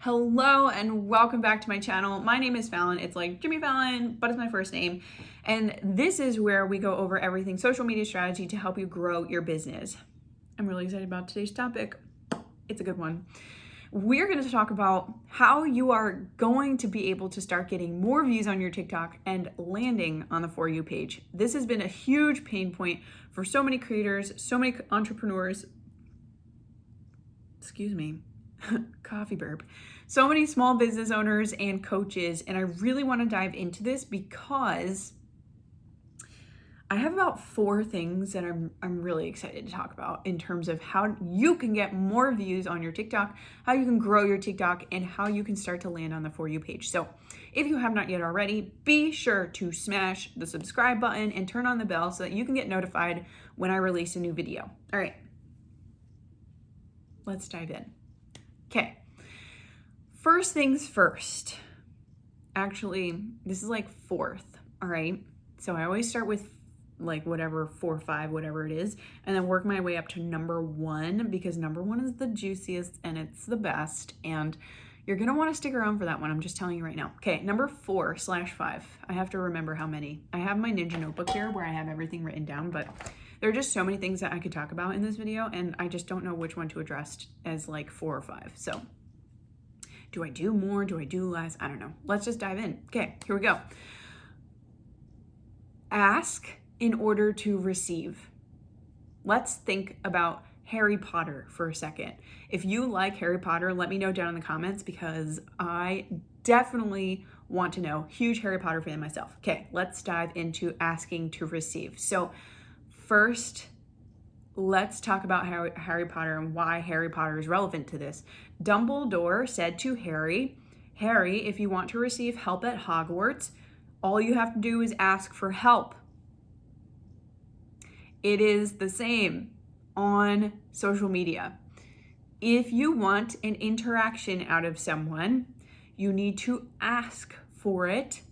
Hello and welcome back to my channel. My name is Fallon. It's like Jimmy Fallon, but it's my first name. And this is where we go over everything social media strategy to help you grow your business. I'm really excited about today's topic. It's a good one. We're going to talk about how you are going to be able to start getting more views on your TikTok and landing on the For You page. This has been a huge pain point for so many creators, so many entrepreneurs. Excuse me. Coffee burp. So many small business owners and coaches, and I really want to dive into this because I have about 4 things that I'm really excited to talk about in terms of how you can get more views on your TikTok, how you can grow your TikTok, and how you can start to land on the For You page. So if you have not yet already, be sure to smash the subscribe button and turn on the bell so that you can get notified when I release a new video. All right, let's dive in. Okay, first things first. Actually, this is like 4th, all right? So I always start with like whatever, 4, 5, whatever it is, and then work my way up to number 1 because number 1 is the juiciest and it's the best, and you're gonna wanna stick around for that one. I'm just telling you right now. Okay, number 4/5. I have to remember how many. I have my Ninja notebook here where I have everything written down, but there are just so many things that I could talk about in this video, and I just don't know which one to address as like 4 or 5. So do I do more? Do I do less? I don't know. Let's just dive in. Okay, here we go. Ask in order to receive. Let's think about Harry Potter for a second. If you like Harry Potter, let me know down in the comments because I definitely want to know. Huge Harry Potter fan myself. Okay, let's dive into asking to receive. So first, let's talk about Harry Potter and why Harry Potter is relevant to this. Dumbledore said to Harry, "Harry, if you want to receive help at Hogwarts, all you have to do is ask for help." It is the same on social media. If you want an interaction out of someone, you need to ask for it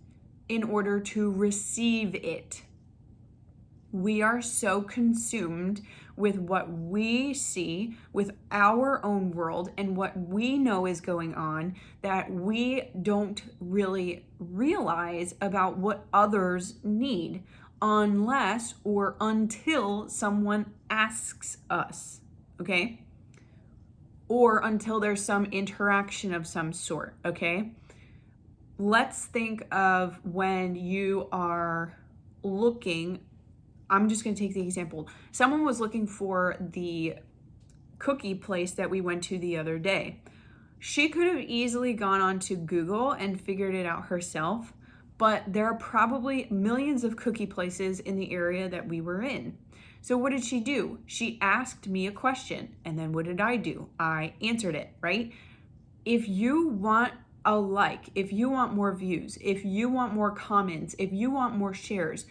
in order to receive it. We are so consumed with what we see with our own world and what we know is going on that we don't really realize about what others need unless or until someone asks us, okay? Or until there's some interaction of some sort, okay? Let's think of when you are looking. I'm just going to take the example. Someone was looking for the cookie place that we went to the other day. She could have easily gone onto Google and figured it out herself, but there are probably millions of cookie places in the area that we were in. So what did she do? She asked me a question, and then what did I do? I answered it, right? If you want a like, if you want more views, if you want more comments, if you want more shares,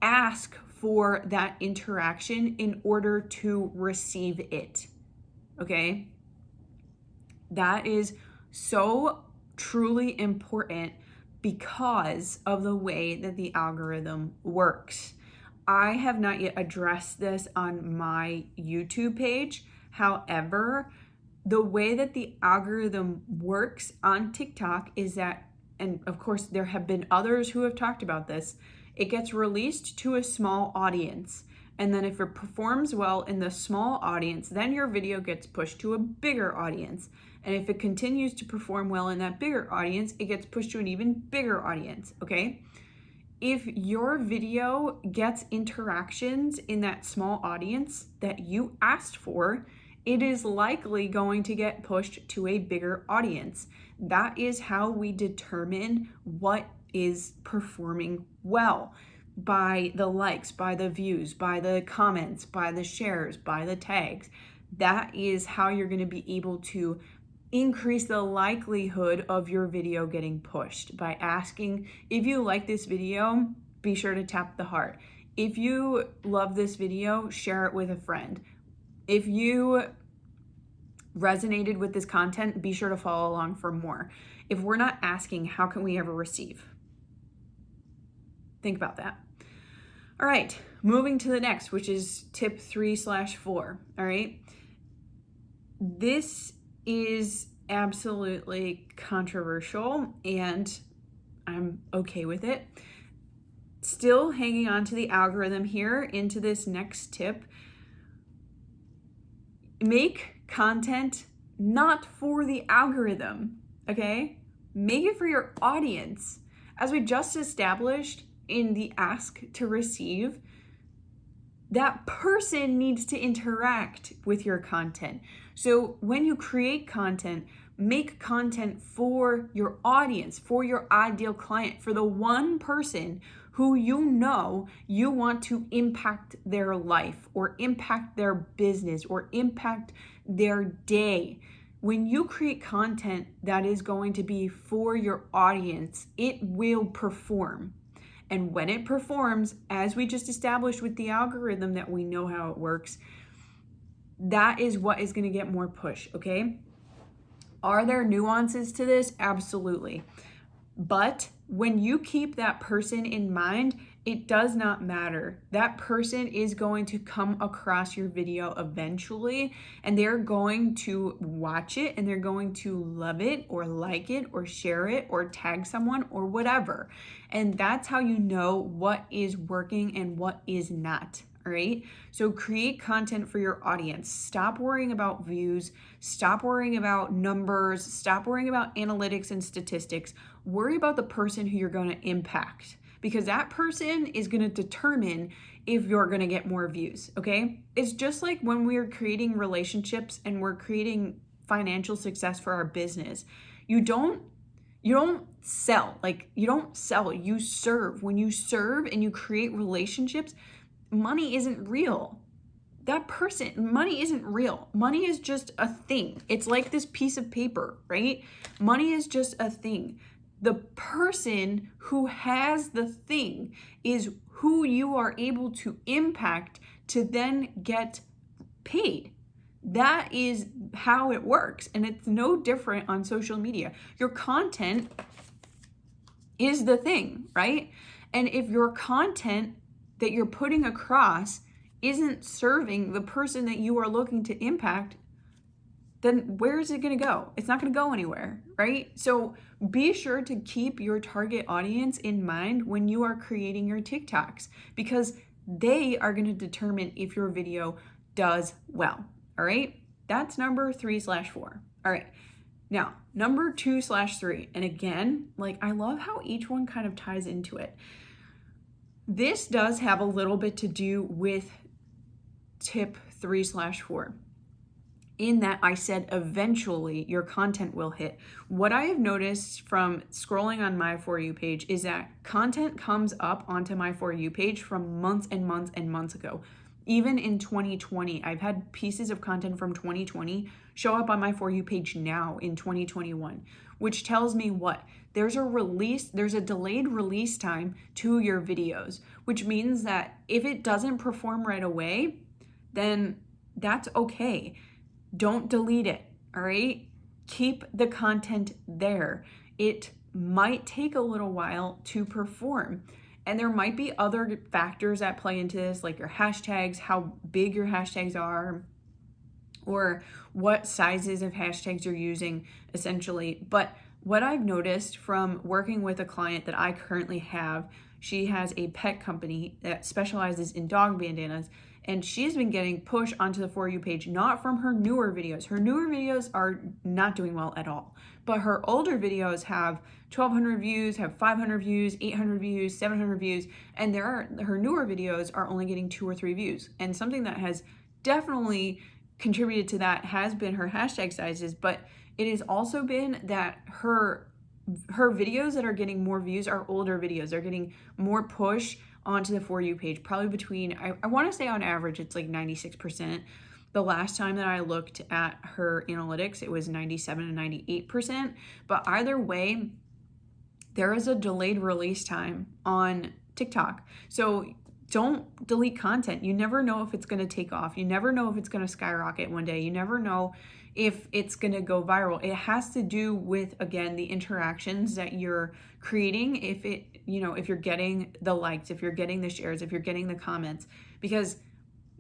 ask for that interaction in order to receive it, okay? That is so truly important because of the way that the algorithm works. I have not yet addressed this on my YouTube page. However, the way that the algorithm works on TikTok is that, and of course there have been others who have talked about this, it gets released to a small audience. And then if it performs well in the small audience, then your video gets pushed to a bigger audience. And if it continues to perform well in that bigger audience, it gets pushed to an even bigger audience, okay? If your video gets interactions in that small audience that you asked for, it is likely going to get pushed to a bigger audience. That is how we determine what is performing well, by the likes, by the views, by the comments, by the shares, by the tags. That is how you're going to be able to increase the likelihood of your video getting pushed by asking, if you like this video, be sure to tap the heart. If you love this video, share it with a friend. If you resonated with this content, be sure to follow along for more. If we're not asking, how can we ever receive? Think about that. All right, moving to the next, which is tip 3/4. All right. This is absolutely controversial, and I'm okay with it. Still hanging on to the algorithm here into this next tip. Make content not for the algorithm, okay? Make it for your audience. As we just established in the ask to receive, that person needs to interact with your content. So when you create content, make content for your audience, for your ideal client, for the one person who you know you want to impact their life or impact their business or impact their day. When you create content that is going to be for your audience, it will perform. And when it performs, as we just established with the algorithm that we know how it works, that is what is going to get more push, okay? Are there nuances to this? Absolutely. But when you keep that person in mind, it does not matter. That person is going to come across your video eventually, and they're going to watch it and they're going to love it or like it or share it or tag someone or whatever. And that's how you know what is working and what is not. All right. So create content for your audience. Stop worrying about views. Stop worrying about numbers. Stop worrying about analytics and statistics. Worry about the person who you're going to impact, because that person is going to determine if you're going to get more views. Okay. It's just like when we're creating relationships and we're creating financial success for our business. You don't sell. You don't sell, you serve. When you serve and you create relationships, money isn't real. Money isn't real. Money is just a thing. It's like this piece of paper, right? Money is just a thing. The person who has the thing is who you are able to impact to then get paid. That is how it works. And it's no different on social media. Your content is the thing, right? And if your content that you're putting across isn't serving the person that you are looking to impact, then where is it going to go? It's not going to go anywhere, right? So be sure to keep your target audience in mind when you are creating your TikToks, because they are going to determine if your video does well. All right. That's number 3/4. All right. Now, number 2/3. And again, I love how each one kind of ties into it. This does have a little bit to do with tip 3/4. In that I said eventually your content will hit. What I have noticed from scrolling on my For You page is that content comes up onto my For You page from months and months and months ago. Even in 2020, I've had pieces of content from 2020 show up on my For You page now in 2021, which tells me what? There's a delayed release time to your videos, which means that if it doesn't perform right away, then that's okay. Don't delete it, all right? Keep the content there. It might take a little while to perform. And there might be other factors that play into this, like your hashtags, how big your hashtags are, or what sizes of hashtags you're using, essentially. But what I've noticed from working with a client that I currently have, she has a pet company that specializes in dog bandanas, and she's been getting pushed onto the For You page, not from her newer videos. Her newer videos are not doing well at all, but her older videos have 1,200 views, have 500 views, 800 views, 700 views, and her newer videos are only getting 2 or 3 views. And something that has definitely contributed to that has been her hashtag sizes, but it has also been that her videos that are getting more views are older videos. They're getting more push onto the For You page, probably between, I want to say on average, it's 96%. The last time that I looked at her analytics, it was 97 and 98%. But either way, there is a delayed release time on TikTok. So don't delete content. You never know if it's going to take off. You never know if it's going to skyrocket one day. You never know if it's going to go viral. It has to do with, again, the interactions that you're creating. If you're getting the likes, if you're getting the shares, if you're getting the comments, because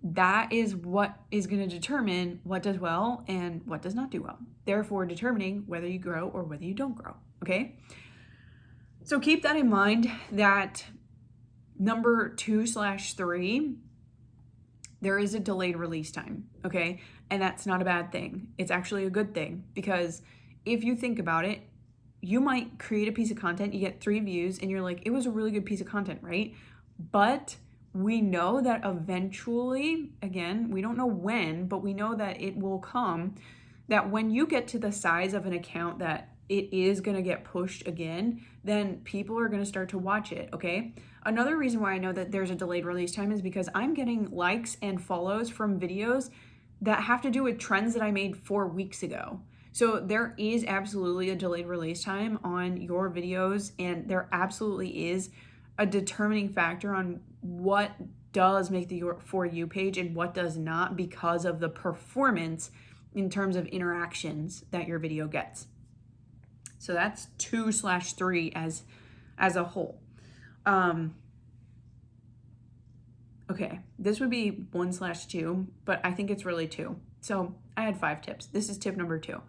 That is what is going to determine what does well and what does not do well. Therefore, determining whether you grow or whether you don't grow. Okay? So keep that in mind that number 2/3, there is a delayed release time. Okay? And that's not a bad thing. It's actually a good thing, because if you think about it, you might create a piece of content, you get 3 views, and you're like, it was a really good piece of content, right? But we know that eventually, again, we don't know when, but we know that it will come, that when you get to the size of an account that it is going to get pushed again, then people are going to start to watch it, okay? Another reason why I know that there's a delayed release time is because I'm getting likes and follows from videos that have to do with trends that I made 4 weeks ago. So there is absolutely a delayed release time on your videos, and there absolutely is a determining factor on what does make the For You page and what does not, because of the performance in terms of interactions that your video gets. So that's 2/3 as a whole. Okay, this would be 1/2, but I think it's really 2. So I had 5 tips. This is tip number 2.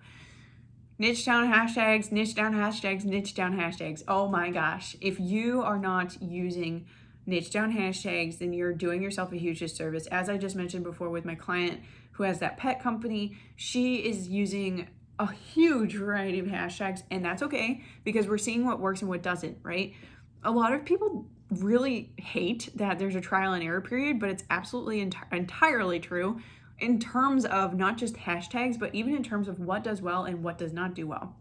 Niche down hashtags, niche down hashtags, niche down hashtags. Oh my gosh. If you are not using niche down hashtags, then you're doing yourself a huge disservice. As I just mentioned before with my client who has that pet company, she is using a huge variety of hashtags, and that's okay, because we're seeing what works and what doesn't, right? A lot of people really hate that there's a trial and error period, but it's absolutely entirely true in terms of not just hashtags, but even in terms of what does well and what does not do well.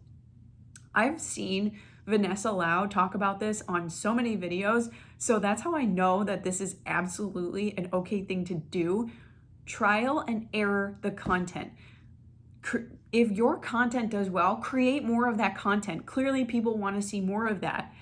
I've seen Vanessa Lau talk about this on so many videos, so that's how I know that this is absolutely an okay thing to do. Trial and error the content. If your content does well, create more of that content. Clearly, people want to see more of that.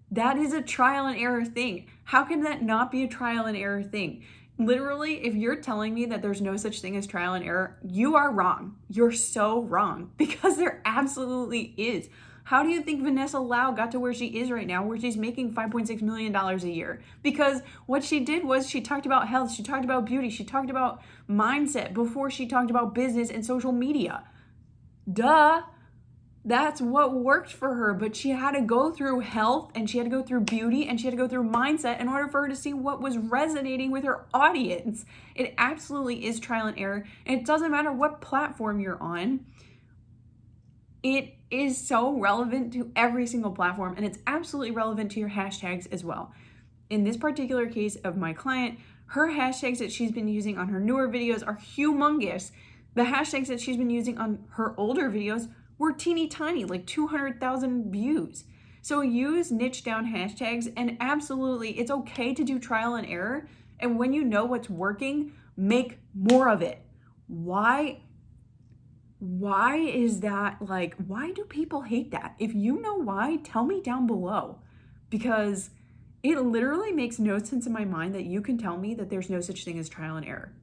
That is a trial and error thing. How can that not be a trial and error thing? Literally, if you're telling me that there's no such thing as trial and error, you are wrong. You're so wrong, because there absolutely is. How do you think Vanessa Lau got to where she is right now, where she's making $5.6 million a year? Because what she did was she talked about health, she talked about beauty, she talked about mindset before she talked about business and social media. Duh. That's what worked for her, but she had to go through health, and she had to go through beauty, and she had to go through mindset in order for her to see what was resonating with her audience. It absolutely is trial and error, and it doesn't matter what platform you're on. It is so relevant to every single platform, and it's absolutely relevant to your hashtags as well. In this particular case of my client, her hashtags that she's been using on her newer videos are humongous. The hashtags that she's been using on her older videos were teeny tiny, like 200,000 views. So use niche down hashtags, and absolutely, it's okay to do trial and error. And when you know what's working, make more of it. Why is that? Like, why do people hate that? If you know why, tell me down below, because it literally makes no sense in my mind that you can tell me that there's no such thing as trial and error.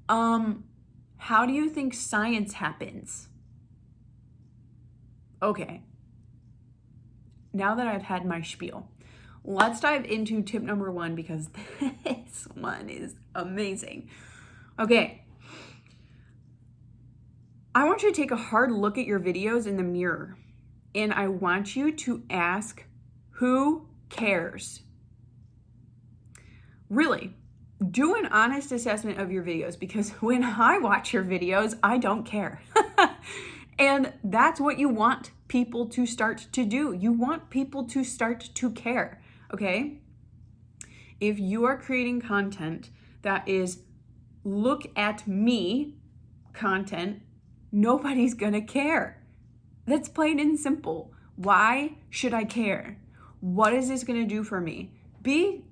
How do you think science happens? Okay, now that I've had my spiel, let's dive into tip number 1, because this one is amazing. Okay, I want you to take a hard look at your videos in the mirror, and I want you to ask, who cares? Really, do an honest assessment of your videos, because when I watch your videos, I don't care. And that's what you want people to start to do. You want people to start to care, okay? If you are creating content that is look at me content, nobody's gonna care. That's plain and simple. Why should I care? What is this gonna do for me? Be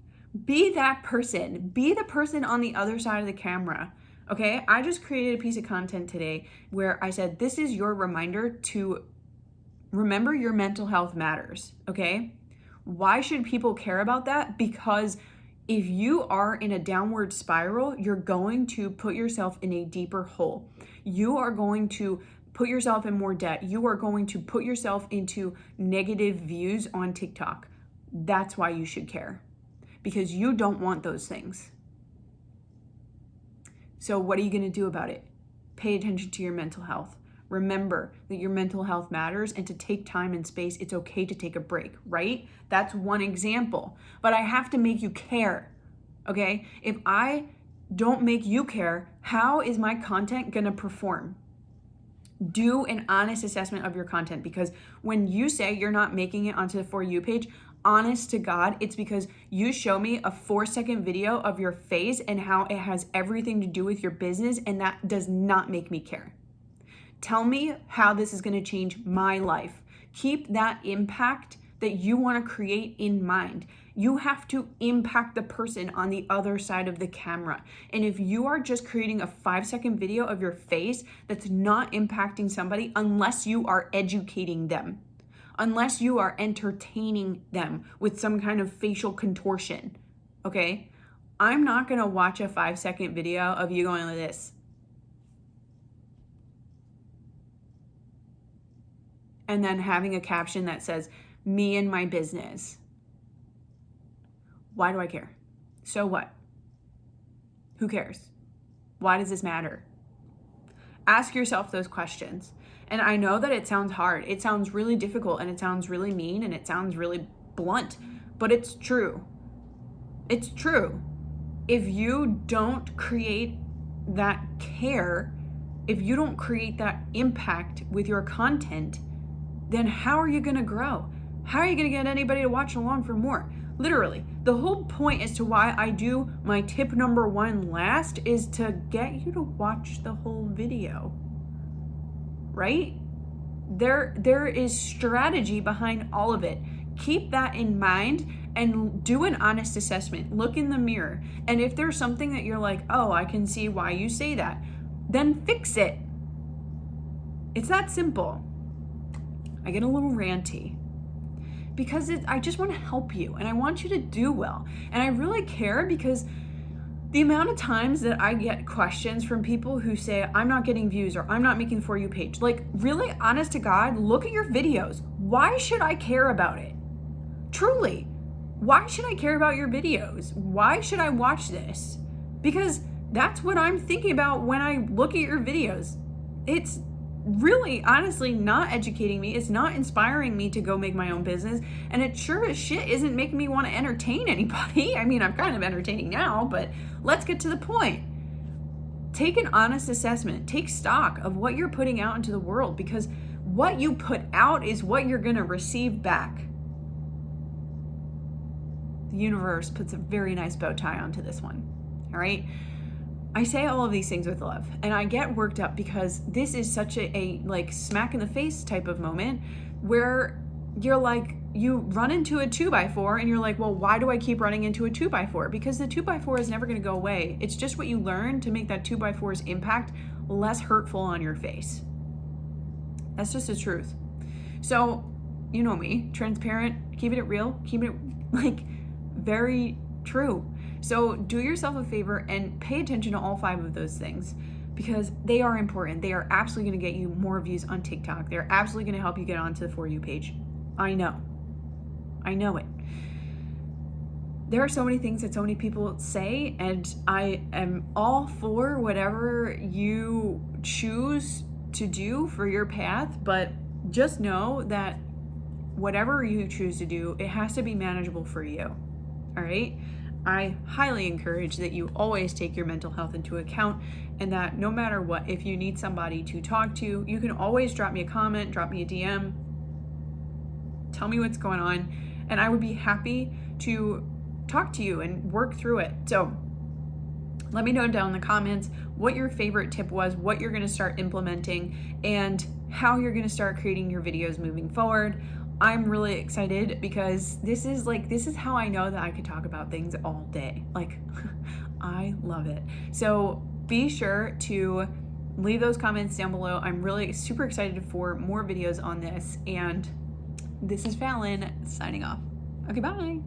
that person. Be the person on the other side of the camera. Okay, I just created a piece of content today where I said, this is your reminder to remember your mental health matters, okay? Why should people care about that? Because if you are in a downward spiral, you're going to put yourself in a deeper hole. You are going to put yourself in more debt. You are going to put yourself into negative views on TikTok. That's why you should care, because you don't want those things. So what are you going to do about it? Pay attention to your mental health. Remember that your mental health matters, and to take time and space, it's okay to take a break, right? That's one example. But I have to make you care, okay? If I don't make you care, how is my content going to perform? Do an honest assessment of your content, because when you say you're not making it onto the For You page, honest to God, it's because you show me a 4-second video of your face and how it has everything to do with your business, and that does not make me care. Tell me how this is going to change my life. Keep that impact that you want to create in mind. You have to impact the person on the other side of the camera. And if you are just creating a 5-second video of your face that's not impacting somebody, unless you are educating them, unless you are entertaining them with some kind of facial contortion, okay? I'm not going to watch a 5-second video of you going like this. And then having a caption that says, "Me and my business." Why do I care? So what? Who cares? Why does this matter? Ask yourself those questions. And I know that it sounds hard. It sounds really difficult, and it sounds really mean, and it sounds really blunt, but it's true. It's true. If you don't create that care, if you don't create that impact with your content, then how are you going to grow? How are you going to get anybody to watch along for more? Literally, the whole point as to why I do my tip number 1 last is to get you to watch the whole video, right? There is strategy behind all of it. Keep that in mind and do an honest assessment. Look in the mirror. And if there's something that you're like, oh, I can see why you say that, then fix it. It's that simple. I get a little ranty because I just want to help you, and I want you to do well. And I really care, because the amount of times that I get questions from people who say, I'm not getting views, or I'm not making the For You page. Like, really, honest to God, look at your videos. Why should I care about it? Truly, why should I care about your videos? Why should I watch this? Because that's what I'm thinking about when I look at your videos. It's really, honestly, not educating me. It's not inspiring me to go make my own business. And it sure as shit isn't making me want to entertain anybody. I mean, I'm kind of entertaining now, but let's get to the point. Take an honest assessment. Take stock of what you're putting out into the world, because what you put out is what you're going to receive back. The universe puts a very nice bow tie onto this one. All right? I say all of these things with love, and I get worked up because this is such a like smack in the face type of moment where you're like, you run into a 2x4 and you're like, well, why do I keep running into a 2x4? Because the 2x4 is never going to go away. It's just what you learn to make that 2x4's impact less hurtful on your face. That's just the truth. So, you know me, transparent, keeping it real, keeping it like very true. So do yourself a favor and pay attention to all 5 of those things, because they are important. They are absolutely going to get you more views on TikTok. They're absolutely going to help you get onto the For You page. I know it. There are so many things that so many people say, and I am all for whatever you choose to do for your path, but just know that whatever you choose to do, it has to be manageable for you. All right? I highly encourage that you always take your mental health into account, and that no matter what, if you need somebody to talk to, you can always drop me a comment, drop me a DM, tell me what's going on, and I would be happy to talk to you and work through it. So let me know down in the comments what your favorite tip was, what you're going to start implementing, and how you're going to start creating your videos moving forward. I'm really excited because this is how I know that I could talk about things all day. Like, I love it. So be sure to leave those comments down below. I'm really super excited for more videos on this. And this is Fallon signing off. Okay, bye.